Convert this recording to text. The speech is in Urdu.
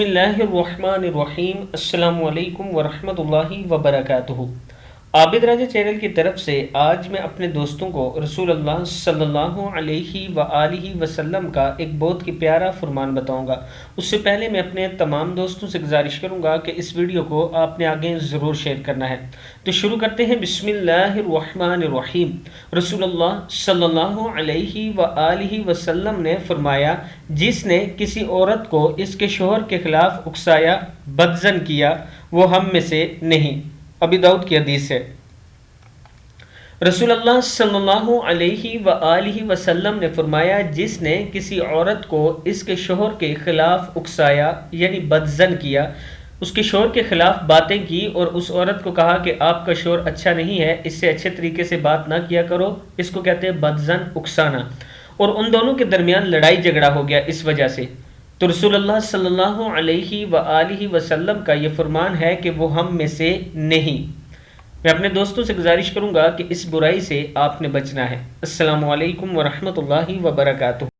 بسم اللہ الرحمن الرحیم۔ السلام علیکم ورحمۃ اللہ وبرکاتہ۔ عابد راجہ چینل کی طرف سے آج میں اپنے دوستوں کو رسول اللہ صلی اللہ علیہ وآلہ وسلم کا ایک بہت ہی پیارا فرمان بتاؤں گا۔ اس سے پہلے میں اپنے تمام دوستوں سے گزارش کروں گا کہ اس ویڈیو کو آپ نے آگے ضرور شیئر کرنا ہے۔ تو شروع کرتے ہیں۔ بسم اللہ الرحمن الرحیم۔ رسول اللہ صلی اللہ علیہ وآلہ وسلم نے فرمایا، جس نے کسی عورت کو اس کے شوہر کے خلاف اکسایا، بدظن کیا، وہ ہم میں سے نہیں۔ ابی داؤد کی حدیث ہے۔ رسول اللہ صلی اللہ علیہ وآلہ وسلم نے فرمایا، جس نے کسی عورت کو اس کے شوہر کے خلاف اکسایا یعنی بدظن کیا، اس کے شوہر کے خلاف باتیں کی اور اس عورت کو کہا کہ آپ کا شوہر اچھا نہیں ہے، اس سے اچھے طریقے سے بات نہ کیا کرو، اس کو کہتے ہیں بدظن اکسانا، اور ان دونوں کے درمیان لڑائی جھگڑا ہو گیا اس وجہ سے، تو رسول اللہ صلی اللہ علیہ وآلہ وسلم کا یہ فرمان ہے کہ وہ ہم میں سے نہیں۔ میں اپنے دوستوں سے گزارش کروں گا کہ اس برائی سے آپ نے بچنا ہے۔ السلام علیکم ورحمۃ اللہ وبرکاتہ۔